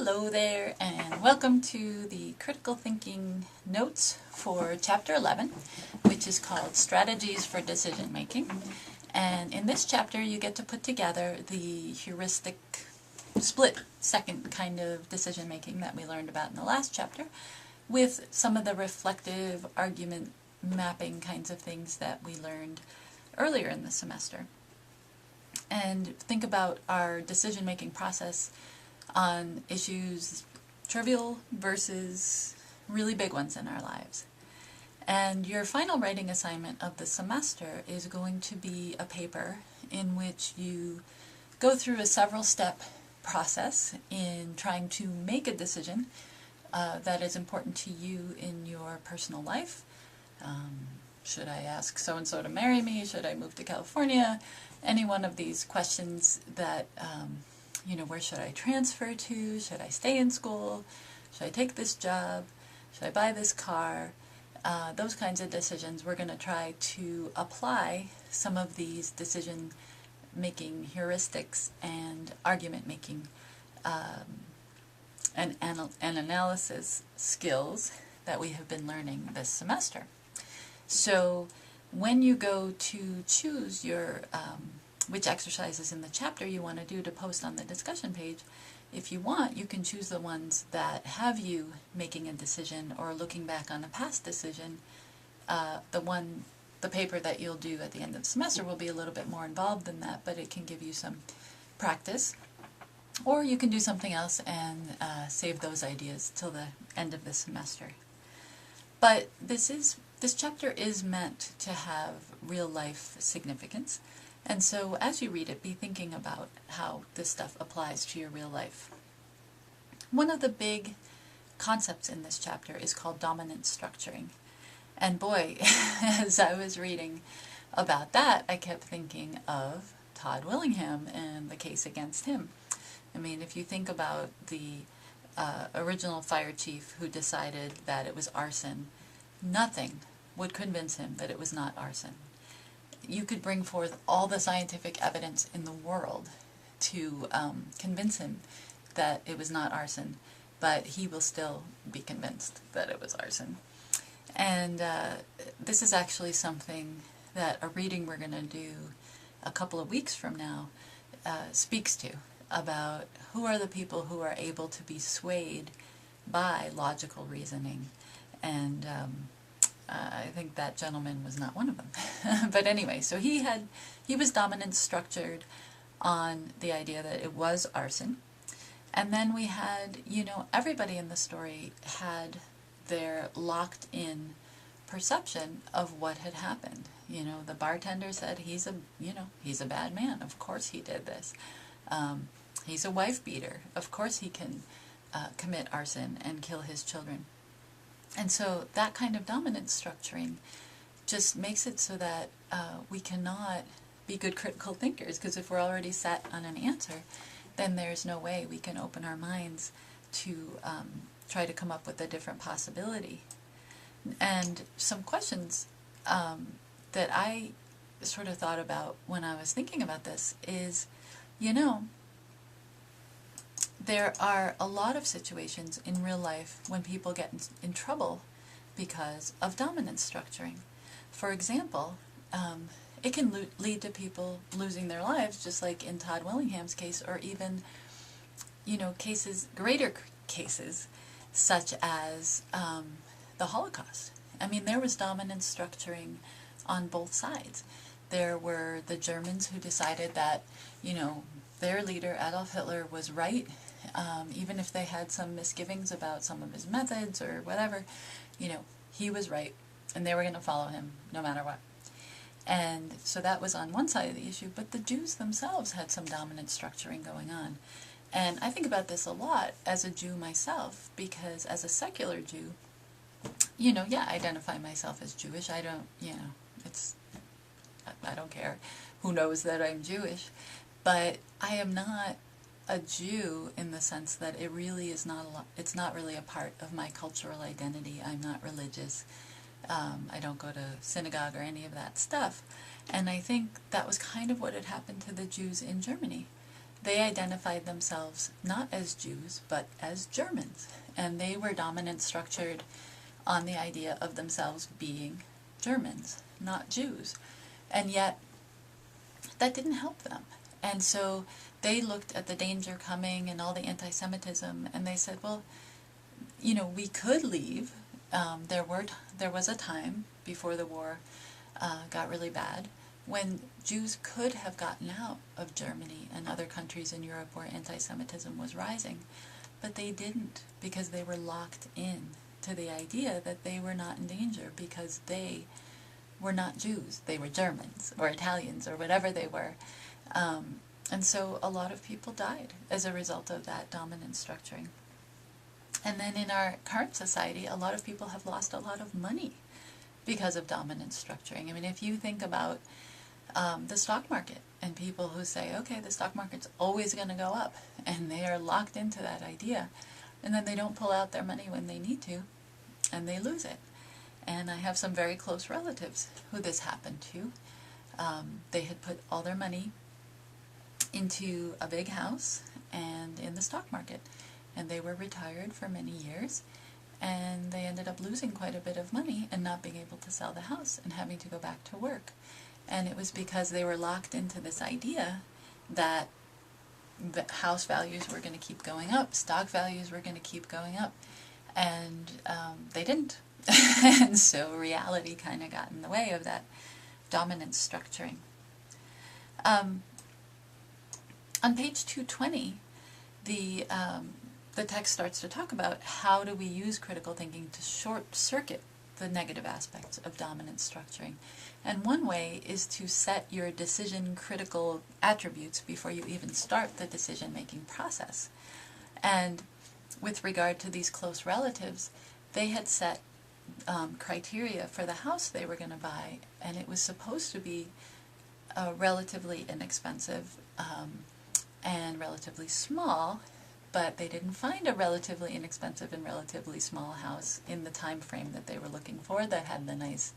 Hello there, and welcome to the Critical Thinking Notes for Chapter 11, which is called Strategies for Decision Making. And in this chapter, you get to put together the heuristic split second kind of decision making that we learned about in the last chapter, with some of the reflective argument mapping kinds of things that we learned earlier in the semester. And think about our decision making process on issues trivial versus really big ones in our lives. And your final writing assignment of the semester is going to be a paper in which you go through a several-step process in trying to make a decision that is important to you in your personal life. Should I ask so-and-so to marry me? Should I move to California? Any one of these questions that where should I transfer to? Should I stay in school? Should I take this job? Should I buy this car? Those kinds of decisions. We're going to try to apply some of these decision-making heuristics and argument-making and analysis skills that we have been learning this semester. So when you go to choose your which exercises in the chapter you want to do to post on the discussion page, if you want, you can choose the ones that have you making a decision or looking back on a past decision. The paper that you'll do at the end of the semester will be a little bit more involved than that, but it can give you some practice. Or you can do something else and save those ideas till the end of the semester. But this chapter is meant to have real life significance. And so as you read it, be thinking about how this stuff applies to your real life. One of the big concepts in this chapter is called dominant structuring. And boy, as I was reading about that, I kept thinking of Todd Willingham and the case against him. I mean, if you think about the original fire chief who decided that it was arson, nothing would convince him that it was not arson. You could bring forth all the scientific evidence in the world to convince him that it was not arson, but he will still be convinced that it was arson. And this is actually something that a reading we're going to do a couple of weeks from now speaks to, about who are the people who are able to be swayed by logical reasoning. And I think that gentleman was not one of them. But anyway, so he was dominant structured on the idea that it was arson. And then we had, everybody in the story had their locked in perception of what had happened. The bartender said he's a bad man. Of course he did this. He's a wife beater. Of course he can commit arson and kill his children. And so that kind of dominance structuring just makes it so that we cannot be good critical thinkers, because if we're already set on an answer, then there's no way we can open our minds to try to come up with a different possibility. And some questions that I sort of thought about when I was thinking about this is, there are a lot of situations in real life when people get in trouble because of dominance structuring. For example, it can lead to people losing their lives, just like in Todd Willingham's case, or even, greater cases, such as the Holocaust. I mean, there was dominance structuring on both sides. There were the Germans who decided that, their leader, Adolf Hitler, was right, even if they had some misgivings about some of his methods or whatever, he was right, and they were going to follow him no matter what. And so that was on one side of the issue, but the Jews themselves had some dominant structuring going on. And I think about this a lot as a Jew myself, because as a secular Jew, I identify myself as Jewish. I don't, I don't care. Who knows that I'm Jewish? But I am not a Jew in the sense that it really is it's not really a part of my cultural identity. I'm not religious. I don't go to synagogue or any of that stuff. And I think that was kind of what had happened to the Jews in Germany. they identified themselves not as Jews, but as Germans. And they were dominant structured on the idea of themselves being Germans, not Jews. And yet, that didn't help them. And so they looked at the danger coming and all the anti-Semitism, and they said, well, you know, we could leave. There was a time before the war got really bad when Jews could have gotten out of Germany and other countries in Europe where anti-Semitism was rising, but they didn't, because they were locked in to the idea that they were not in danger because they were not Jews. They were Germans or Italians or whatever they were. And so a lot of people died as a result of that dominant structuring. And then in our current society, a lot of people have lost a lot of money because of dominant structuring. I mean, if you think about the stock market and people who say, okay, the stock market's always going to go up, and they are locked into that idea, and then they don't pull out their money when they need to, and they lose it. And I have some very close relatives who this happened to. They had put all their money into a big house and in the stock market, and they were retired for many years, and they ended up losing quite a bit of money and not being able to sell the house and having to go back to work. And it was because they were locked into this idea that the house values were going to keep going up, stock values were going to keep going up, and they didn't. And so reality kind of got in the way of that dominant structuring. On page 220, the text starts to talk about how do we use critical thinking to short-circuit the negative aspects of dominant structuring. And one way is to set your decision-critical attributes before you even start the decision-making process. And with regard to these close relatives, they had set criteria for the house they were going to buy, and it was supposed to be relatively inexpensive and relatively small, but they didn't find a relatively inexpensive and relatively small house in the time frame that they were looking for that had the nice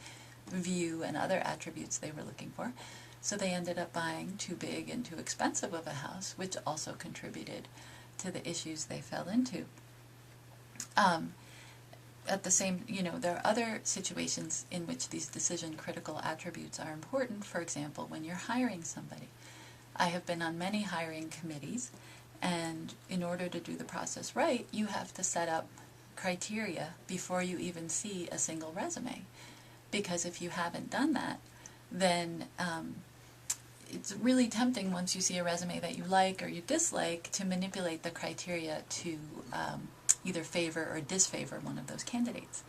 view and other attributes they were looking for. So they ended up buying too big and too expensive of a house, which also contributed to the issues they fell into. At the same, there are other situations in which these decision-critical attributes are important. For example, when you're hiring somebody. I have been on many hiring committees, and in order to do the process right, you have to set up criteria before you even see a single resume. Because if you haven't done that, then it's really tempting once you see a resume that you like or you dislike to manipulate the criteria to either favor or disfavor one of those candidates.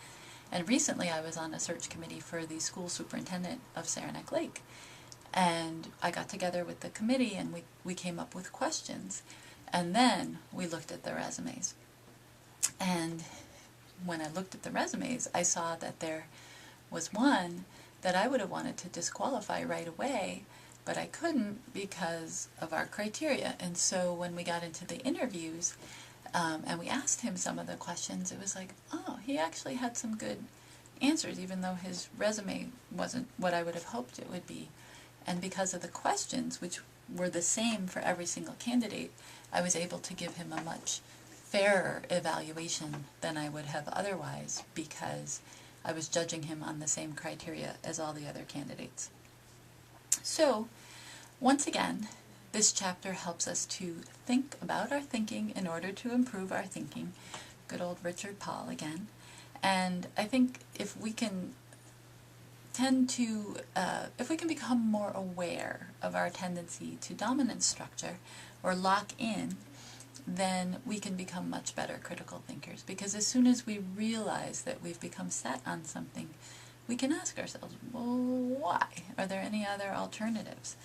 And recently I was on a search committee for the school superintendent of Saranac Lake. And I got together with the committee and we came up with questions. And then we looked at the resumes. And when I looked at the resumes, I saw that there was one that I would have wanted to disqualify right away, but I couldn't because of our criteria. And so when we got into the interviews and we asked him some of the questions, it was like, oh, he actually had some good answers, even though his resume wasn't what I would have hoped it would be. And because of the questions, which were the same for every single candidate, I was able to give him a much fairer evaluation than I would have otherwise, because I was judging him on the same criteria as all the other candidates. So, once again, this chapter helps us to think about our thinking in order to improve our thinking. Good old Richard Paul again. And I think if we can if we can become more aware of our tendency to dominant structure or lock in, then we can become much better critical thinkers. Because as soon as we realize that we've become set on something, we can ask ourselves, well, why? Are there any other alternatives?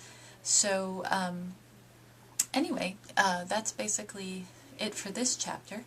So anyway, that's basically it for this chapter.